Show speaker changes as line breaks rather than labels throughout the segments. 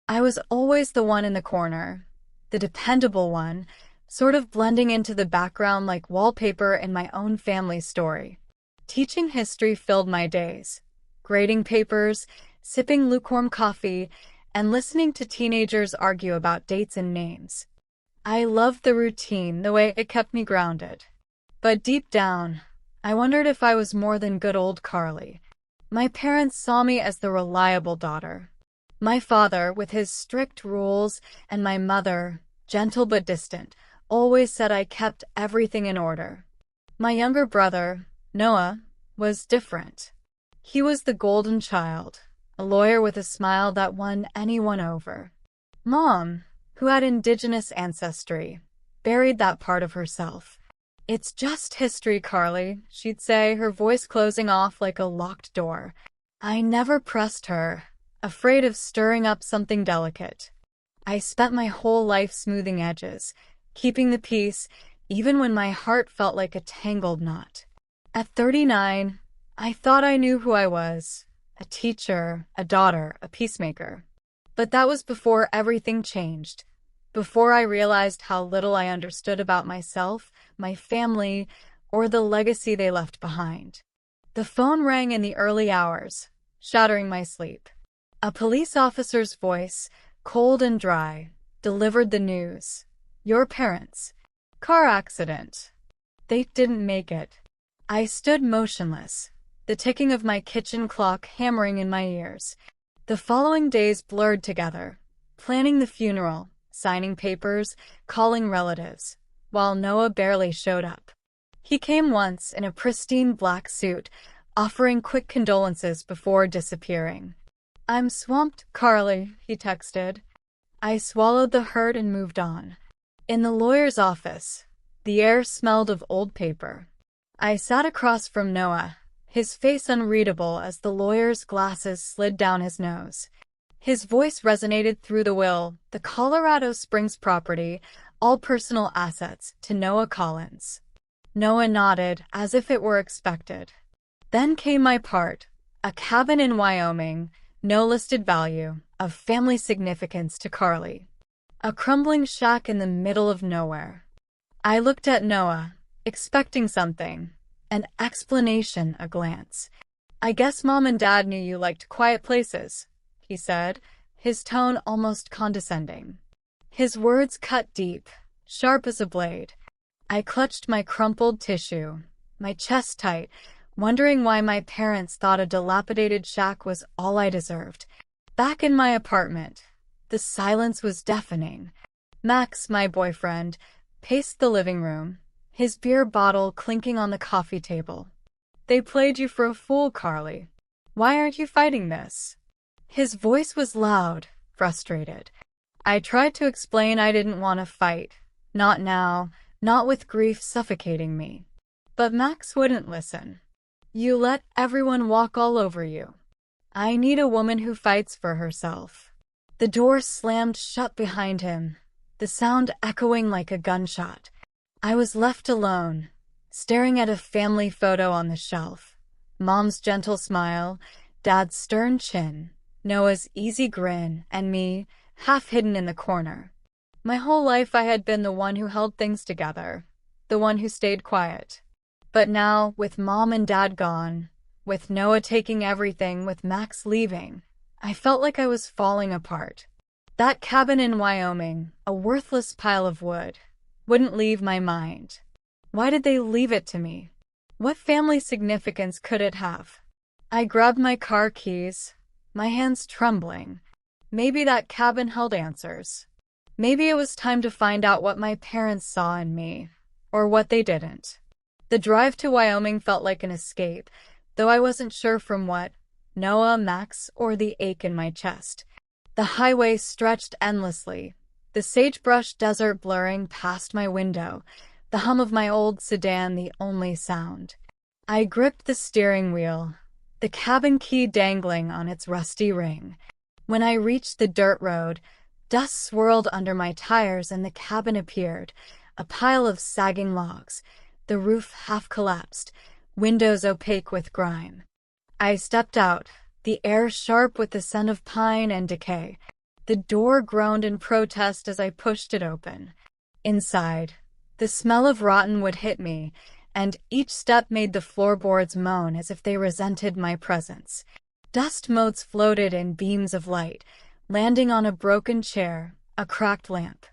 I was always the one in the corner, the dependable one, sort of blending into the background like wallpaper in my own family story. Teaching history filled my days, grading papers, sipping lukewarm coffee, and listening to teenagers argue about dates and names. I loved the routine, the way it kept me grounded. But deep down, I wondered if I was more than good old Carly. My parents saw me as the reliable daughter. My father, with his strict rules, and my mother, gentle but distant, always said I kept everything in order. My younger brother, Noah, was different. He was the golden child, a lawyer with a smile that won anyone over. Mom, who had indigenous ancestry, buried that part of herself. "It's just history, Carly," she'd say, her voice closing off like a locked door. I never pressed her, afraid of stirring up something delicate. I spent my whole life smoothing edges, keeping the peace, even when my heart felt like a tangled knot. At 39, I thought I knew who I was, a teacher, a daughter, a peacemaker. But that was before everything changed, before I realized how little I understood about myself, my family, or the legacy they left behind. The phone rang in the early hours, shattering my sleep. A police officer's voice, cold and dry, delivered the news. "Your parents. Car accident. They didn't make it." I stood motionless, the ticking of my kitchen clock hammering in my ears. The following days blurred together, planning the funeral, signing papers, calling relatives, while Noah barely showed up. He came once in a pristine black suit, offering quick condolences before disappearing. "I'm swamped, Carly," he texted. I swallowed the hurt and moved on. In the lawyer's office, the air smelled of old paper. I sat across from Noah, his face unreadable as the lawyer's glasses slid down his nose. His voice resonated through the will, the Colorado Springs property, all personal assets, to Noah Collins. Noah nodded, as if it were expected. Then came my part, a cabin in Wyoming, no listed value, of family significance to Carly. A crumbling shack in the middle of nowhere. I looked at Noah, expecting something, an explanation, a glance. "I guess Mom and Dad knew you liked quiet places," he said, his tone almost condescending. His words cut deep, sharp as a blade. I clutched my crumpled tissue, my chest tight, wondering why my parents thought a dilapidated shack was all I deserved. Back in my apartment, the silence was deafening. Max, my boyfriend, paced the living room, his beer bottle clinking on the coffee table. "They played you for a fool, Carly. Why aren't you fighting this?" His voice was loud, frustrated. I tried to explain I didn't want to fight. Not now, not with grief suffocating me. But Max wouldn't listen. "You let everyone walk all over you. I need a woman who fights for herself." The door slammed shut behind him, the sound echoing like a gunshot. I was left alone, staring at a family photo on the shelf. Mom's gentle smile, Dad's stern chin, Noah's easy grin, and me, half hidden in the corner. My whole life I had been the one who held things together, the one who stayed quiet. But now, with Mom and Dad gone, with Noah taking everything, with Max leaving, I felt like I was falling apart. That cabin in Wyoming, a worthless pile of wood, wouldn't leave my mind. Why did they leave it to me? What family significance could it have? I grabbed my car keys, my hands trembling. Maybe that cabin held answers. Maybe it was time to find out what my parents saw in me, or what they didn't. The drive to Wyoming felt like an escape, though I wasn't sure from what, Noah, Max, or the ache in my chest. The highway stretched endlessly, the sagebrush desert blurring past my window, the hum of my old sedan the only sound. I gripped the steering wheel, the cabin key dangling on its rusty ring. When I reached the dirt road, dust swirled under my tires and the cabin appeared, a pile of sagging logs, the roof half collapsed, windows opaque with grime. I stepped out, the air sharp with the scent of pine and decay. The door groaned in protest as I pushed it open. Inside, the smell of rotten wood hit me, and each step made the floorboards moan as if they resented my presence. Dust motes floated in beams of light, landing on a broken chair, a cracked lamp.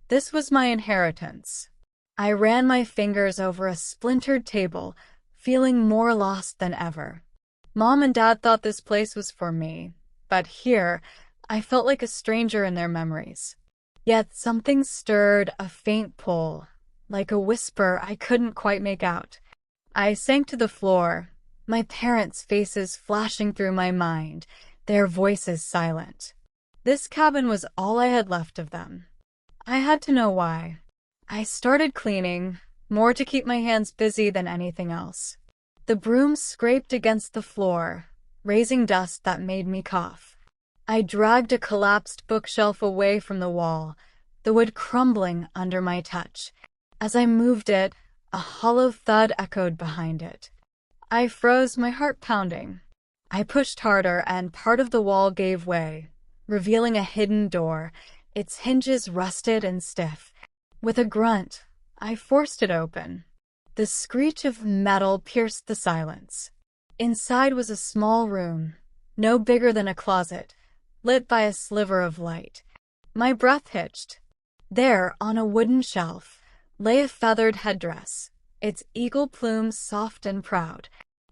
This was my inheritance. I ran my fingers over a splintered table, feeling more lost than ever. Mom and Dad thought this place was for me, but here, I felt like a stranger in their memories. Yet something stirred, a faint pull, like a whisper I couldn't quite make out. I sank to the floor, my parents' faces flashing through my mind, their voices silent. This cabin was all I had left of them. I had to know why. I started cleaning, more to keep my hands busy than anything else. The broom scraped against the floor, raising dust that made me cough. I dragged a collapsed bookshelf away from the wall, the wood crumbling under my touch. As I moved it, a hollow thud echoed behind it. I froze, my heart pounding. I pushed harder, and part of the wall gave way, revealing a hidden door, its hinges rusted and stiff. With a grunt, I forced it open. The screech of metal pierced the silence. Inside was a small room, no bigger than a closet, lit by a sliver of light. My breath hitched. There, on a wooden shelf, lay a feathered headdress, its eagle plumes soft and proud.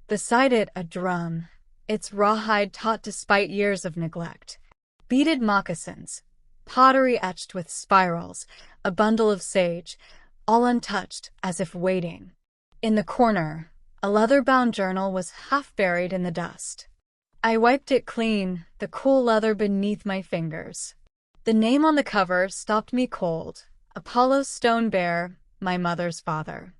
Beside it, a drum, its rawhide taut despite years of neglect. Beaded moccasins, pottery etched with spirals, a bundle of sage, all untouched, as if waiting. In the corner, a leather-bound journal was half buried in the dust. I wiped it clean, the cool leather beneath my fingers. The name on the cover stopped me cold. Apollo Stone Bear, my mother's father.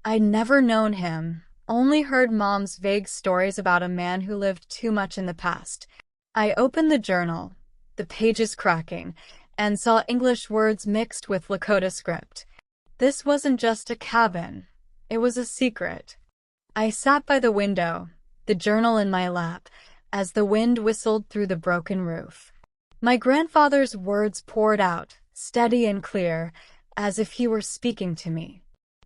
I'd never known him, only heard Mom's vague stories about a man who lived too much in the past. I opened the journal, the pages cracking, and saw English words mixed with Lakota script. This wasn't just a cabin, it was a secret. I sat by the window, the journal in my lap, as the wind whistled through the broken roof. My grandfather's words poured out, steady and clear, as if he were speaking to me.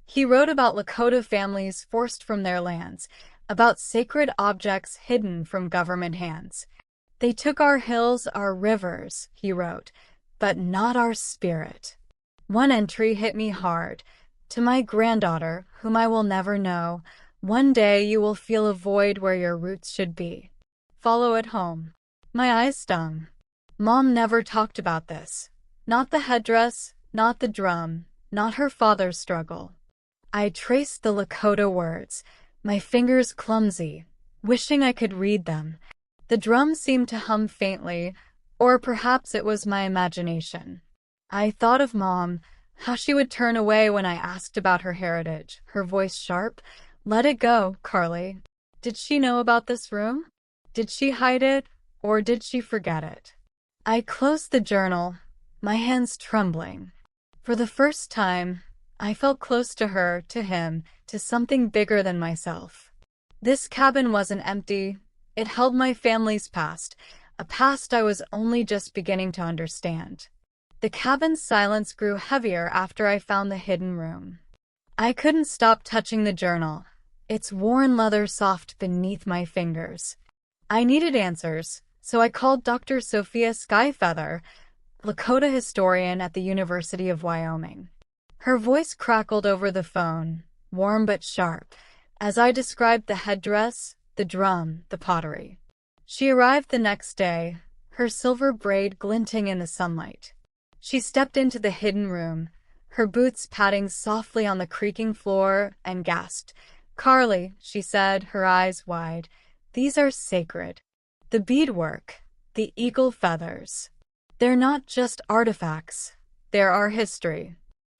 He wrote about Lakota families forced from their lands, about sacred objects hidden from government hands. They took our hills, our rivers, he wrote, but not our spirit. One entry hit me hard. To my granddaughter, whom I will never know, one day you will feel a void where your roots should be. Follow it home. My eyes stung. Mom never talked about this. Not the headdress, not the drum, not her father's struggle. I traced the Lakota words, my fingers clumsy, wishing I could read them. The drum seemed to hum faintly, or perhaps it was my imagination. I thought of Mom, how she would turn away when I asked about her heritage, her voice sharp. Let it go, Carly. Did she know about this room? Did she hide it, or did she forget it? I closed the journal, my hands trembling. For the first time, I felt close to her, to him, to something bigger than myself. This cabin wasn't empty. It held my family's past, a past I was only just beginning to understand. The cabin's silence grew heavier after I found the hidden room. I couldn't stop touching the journal, its worn leather soft beneath my fingers. I needed answers, so I called Dr. Sophia Skyfeather, Lakota historian at the University of Wyoming. Her voice crackled over the phone, warm but sharp, as I described the headdress, the drum, the pottery. She arrived the next day, her silver braid glinting in the sunlight. She stepped into the hidden room, her boots patting softly on the creaking floor, and gasped. "Carly," she said, her eyes wide, "these are sacred. The beadwork, the eagle feathers. They're not just artifacts, they're our history."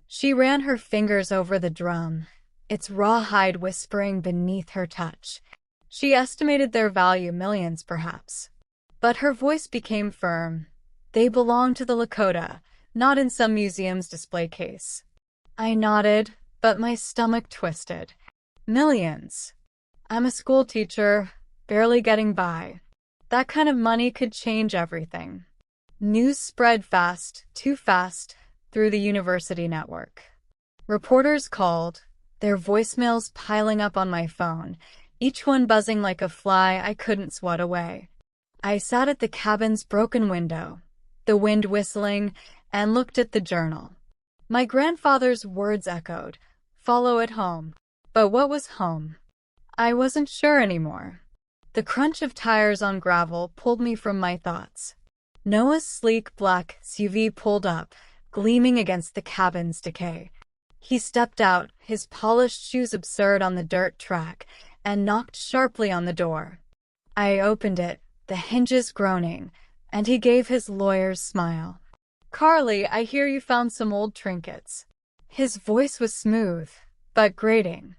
She ran her fingers over the drum, its rawhide whispering beneath her touch. She estimated their value, millions perhaps. But her voice became firm. They belong to the Lakota, not in some museum's display case. I nodded, but my stomach twisted. Millions. I'm a school teacher, barely getting by. That kind of money could change everything. News spread fast, too fast, through the university network. Reporters called, their voicemails piling up on my phone, each one buzzing like a fly I couldn't swat away. I sat at the cabin's broken window, the wind whistling, and looked at the journal. My grandfather's words echoed, "Follow it home." But what was home? I wasn't sure anymore. The crunch of tires on gravel pulled me from my thoughts. Noah's sleek black SUV pulled up, gleaming against the cabin's decay. He stepped out, his polished shoes absurd on the dirt track, and knocked sharply on the door. I opened it, the hinges groaning, and he gave his lawyer's smile. "Carly, I hear you found some old trinkets." His voice was smooth, but grating.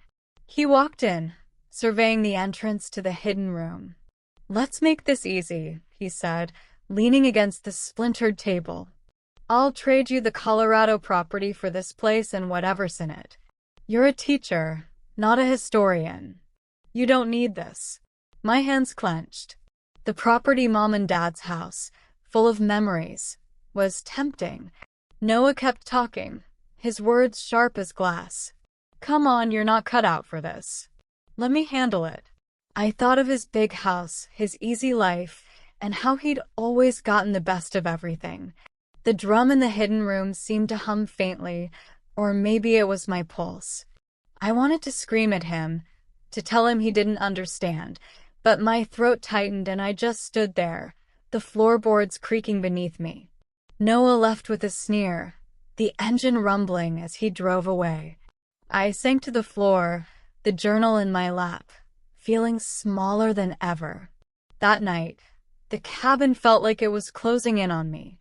He walked in, surveying the entrance to the hidden room. "Let's make this easy," he said, leaning against the splintered table. "I'll trade you the Colorado property for this place and whatever's in it. You're a teacher, not a historian. You don't need this." My hands clenched. The property, Mom and Dad's house, full of memories, was tempting. Noah kept talking, his words sharp as glass. "Come on, you're not cut out for this. Let me handle it." I thought of his big house, his easy life, and how he'd always gotten the best of everything. The drum in the hidden room seemed to hum faintly, or maybe it was my pulse. I wanted to scream at him, to tell him he didn't understand, but my throat tightened and I just stood there, the floorboards creaking beneath me. Noah left with a sneer, the engine rumbling as he drove away. I sank to the floor, the journal in my lap, feeling smaller than ever. That night, the cabin felt like it was closing in on me.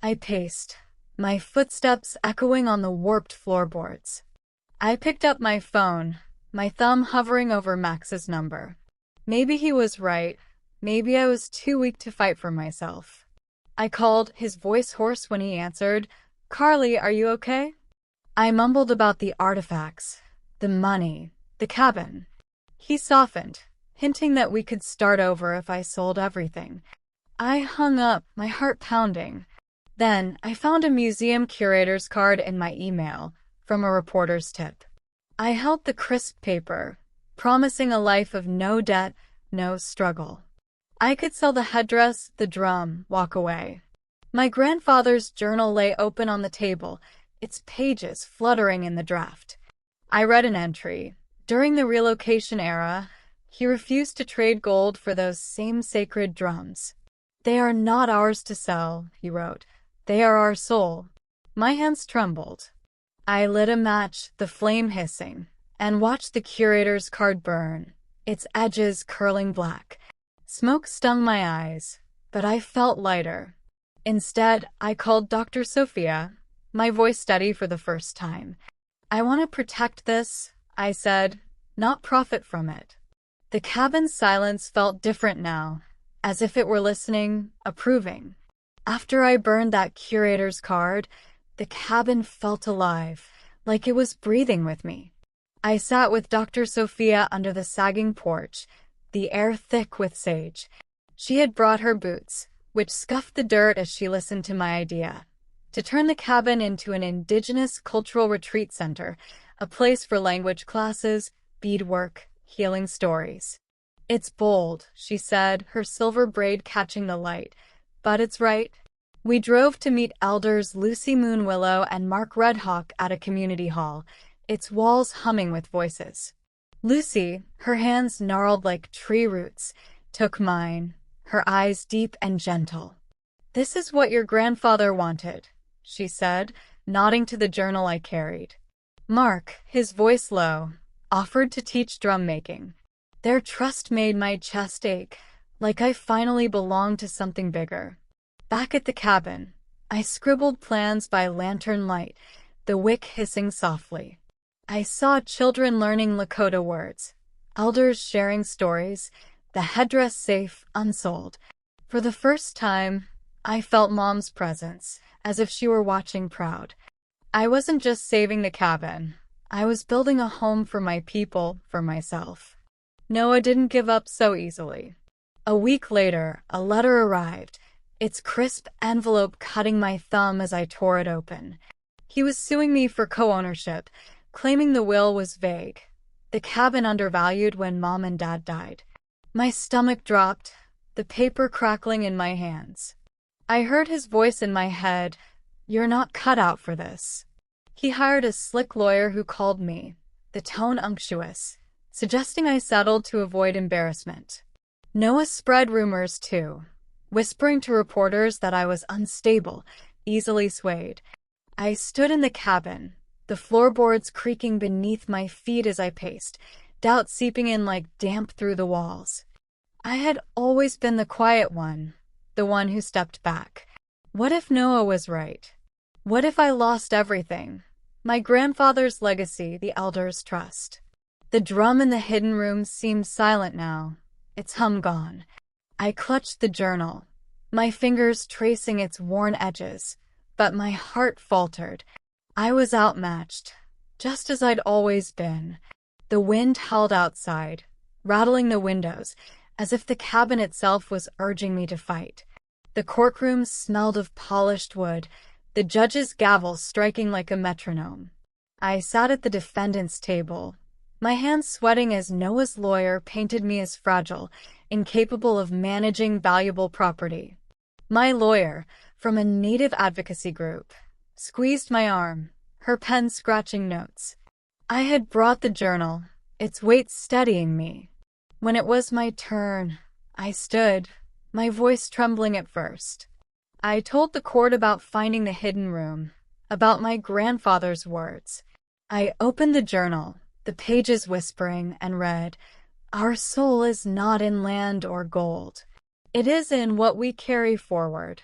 I paced, my footsteps echoing on the warped floorboards. I picked up my phone, my thumb hovering over Max's number. Maybe he was right. Maybe I was too weak to fight for myself. I called, his voice hoarse when he answered. "Carly, are you okay?" I mumbled about the artifacts, the money, the cabin. He softened, hinting that we could start over if I sold everything. I hung up, my heart pounding. Then I found a museum curator's card in my email, from a reporter's tip. I held the crisp paper, promising a life of no debt, no struggle. I could sell the headdress, the drum, walk away. My grandfather's journal lay open on the table, its pages fluttering in the draft. I read an entry. During the relocation era, he refused to trade gold for those same sacred drums. "They are not ours to sell," he wrote. "They are our soul." My hands trembled. I lit a match, the flame hissing, and watched the curator's card burn, its edges curling black. Smoke stung my eyes, but I felt lighter. Instead, I called Dr. Sophia, my voice steady for the first time. "I want to protect this," I said, "not profit from it." The cabin's silence felt different now, as if it were listening, approving. After I burned that curator's card, the cabin felt alive, like it was breathing with me. I sat with Dr. Sophia under the sagging porch, the air thick with sage. She had brought her boots, which scuffed the dirt as she listened to my idea, to turn the cabin into an indigenous cultural retreat center, a place for language classes, beadwork, healing stories. "It's bold," she said, her silver braid catching the light, "but it's right." We drove to meet elders Lucy Moonwillow and Mark Redhawk at a community hall, its walls humming with voices. Lucy, her hands gnarled like tree roots, took mine, her eyes deep and gentle. "This is what your grandfather wanted," she said, nodding to the journal I carried. Mark, his voice low, offered to teach drum making. Their trust made my chest ache, like I finally belonged to something bigger. Back at the cabin, I scribbled plans by lantern light, the wick hissing softly. I saw children learning Lakota words, elders sharing stories, the headdress safe, unsold. For the first time, I felt Mom's presence, as if she were watching proud. I wasn't just saving the cabin. I was building a home for my people, for myself. Noah didn't give up so easily. A week later, a letter arrived, its crisp envelope cutting my thumb as I tore it open. He was suing me for co-ownership, claiming the will was vague. The cabin undervalued when Mom and Dad died. My stomach dropped, the paper crackling in my hands. I heard his voice in my head, "You're not cut out for this." He hired a slick lawyer who called me, the tone unctuous, suggesting I settled to avoid embarrassment. Noah spread rumors too, whispering to reporters that I was unstable, easily swayed. I stood in the cabin, the floorboards creaking beneath my feet as I paced, doubt seeping in like damp through the walls. I had always been the quiet one, the one who stepped back. What if Noah was right? What if I lost everything? My grandfather's legacy, the elders' trust. The drum in the hidden room seemed silent now, its hum gone. I clutched the journal, my fingers tracing its worn edges, but my heart faltered. I was outmatched, just as I'd always been. The wind howled outside, rattling the windows, as if the cabin itself was urging me to fight. The courtroom smelled of polished wood, the judge's gavel striking like a metronome. I sat at the defendant's table, my hands sweating as Noah's lawyer painted me as fragile, incapable of managing valuable property. My lawyer, from a native advocacy group, squeezed my arm, her pen scratching notes. I had brought the journal, its weight steadying me. When it was my turn, I stood, my voice trembling at first. I told the court about finding the hidden room, about my grandfather's words. I opened the journal, the pages whispering, and read, "Our soul is not in land or gold. It is in what we carry forward."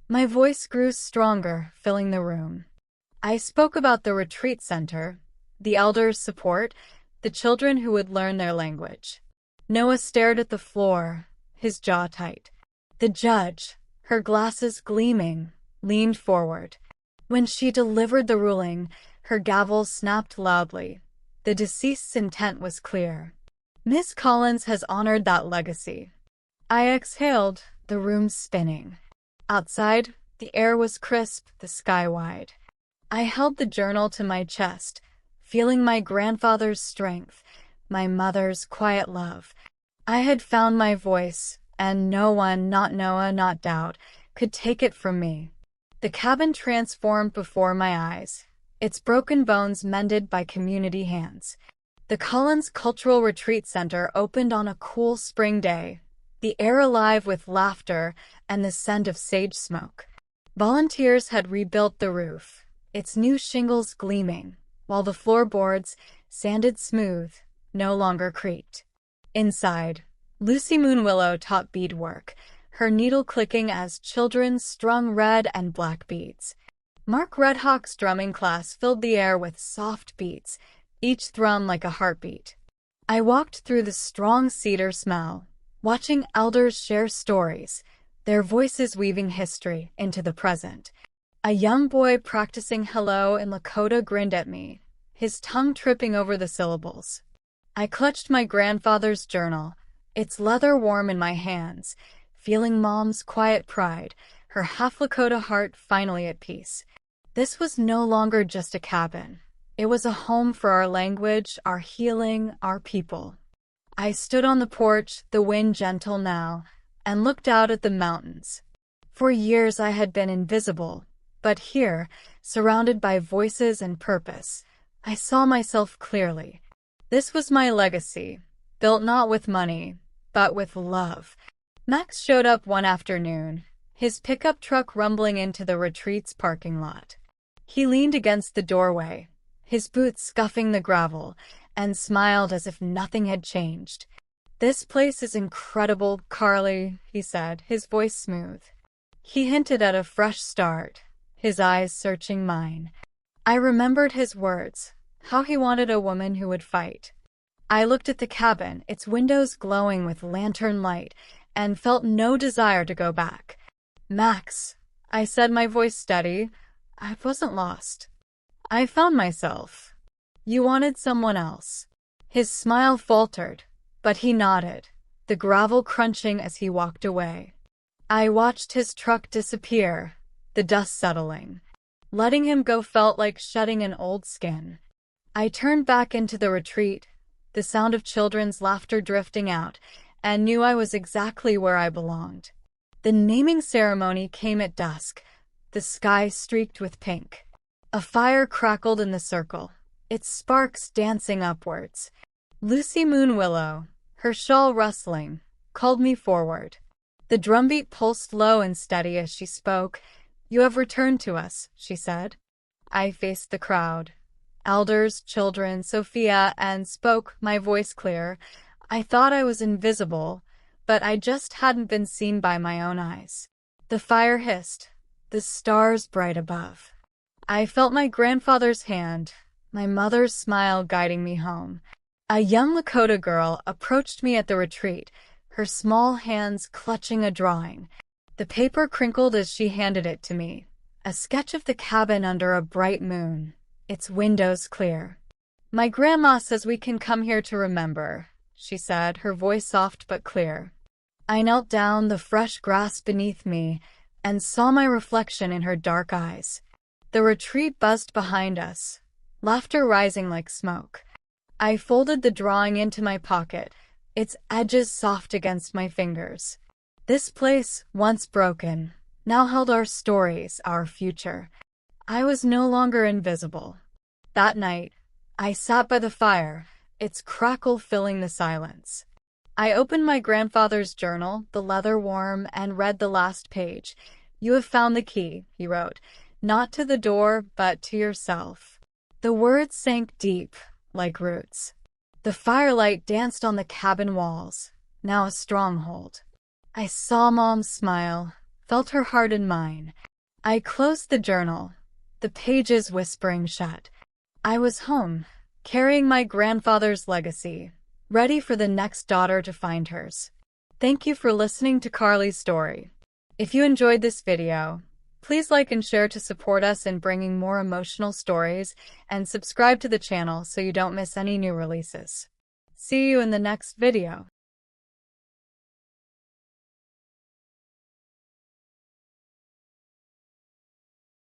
My voice grew stronger, filling the room. I spoke about the retreat center, the elders' support, the children who would learn their language. Noah stared at the floor, his jaw tight. The judge, her glasses gleaming, leaned forward. When she delivered the ruling, her gavel snapped loudly. The deceased's intent was clear. Miss Collins has honored that legacy. I exhaled, the room spinning. Outside, the air was crisp, the sky wide. I held the journal to my chest, feeling my grandfather's strength, my mother's quiet love. I had found my voice, and no one, not Noah, not doubt, could take it from me. The cabin transformed before my eyes, its broken bones mended by community hands. The Collins Cultural Retreat Center opened on a cool spring day, the air alive with laughter and the scent of sage smoke. Volunteers had rebuilt the roof, its new shingles gleaming, while the floorboards, sanded smooth, no longer creaked. Inside, Lucy Moonwillow taught beadwork, her needle clicking as children strung red and black beads. Mark Redhawk's drumming class filled the air with soft beats, each thrum like a heartbeat. I walked through the strong cedar smell, watching elders share stories, their voices weaving history into the present. A young boy practicing hello in Lakota grinned at me, his tongue tripping over the syllables. I clutched my grandfather's journal, its leather warm in my hands, feeling Mom's quiet pride, her half Lakota heart finally at peace. This was no longer just a cabin. It was a home for our language, our healing, our people. I stood on the porch, the wind gentle now, and looked out at the mountains. For years I had been invisible, but here, surrounded by voices and purpose, I saw myself clearly. This was my legacy, built not with money, but with love. Max showed up one afternoon, his pickup truck rumbling into the retreat's parking lot. He leaned against the doorway, his boots scuffing the gravel, and smiled as if nothing had changed. "This place is incredible, Carly," he said, his voice smooth. He hinted at a fresh start, his eyes searching mine. I remembered his words, how he wanted a woman who would fight. I looked at the cabin, its windows glowing with lantern light, and felt no desire to go back. "Max," I said, my voice steady, "I wasn't lost. I found myself. You wanted someone else." His smile faltered, but he nodded, the gravel crunching as he walked away. I watched his truck disappear, the dust settling. Letting him go felt like shedding an old skin. I turned back into the retreat, the sound of children's laughter drifting out, and knew I was exactly where I belonged. The naming ceremony came at dusk, the sky streaked with pink. A fire crackled in the circle, its sparks dancing upwards. Lucy Moonwillow, her shawl rustling, called me forward. The drumbeat pulsed low and steady as she spoke. "You have returned to us," she said. I faced the crowd. Elders, children, Sophia, and spoke, my voice clear. I thought I was invisible, but I just hadn't been seen by my own eyes. The fire hissed, the stars bright above. I felt my grandfather's hand, my mother's smile guiding me home. A young Lakota girl approached me at the retreat, her small hands clutching a drawing. The paper crinkled as she handed it to me, a sketch of the cabin under a bright moon, its windows clear. "My grandma says we can come here to remember," she said, her voice soft but clear. I knelt down, the fresh grass beneath me, and saw my reflection in her dark eyes. The retreat buzzed behind us, laughter rising like smoke. I folded the drawing into my pocket, its edges soft against my fingers. This place, once broken, now held our stories, our future. I was no longer invisible. That night, I sat by the fire, its crackle filling the silence. I opened my grandfather's journal, the leather warm, and read the last page. "You have found the key," he wrote, "not to the door, but to yourself." The words sank deep, like roots. The firelight danced on the cabin walls, now a stronghold. I saw Mom smile, felt her heart in mine. I closed the journal, the pages whispering shut. I was home, carrying my grandfather's legacy, ready for the next daughter to find hers. Thank you for listening to Carly's story. If you enjoyed this video, please like and share to support us in bringing more emotional stories, and subscribe to the channel so you don't miss any new releases. See you in the next video.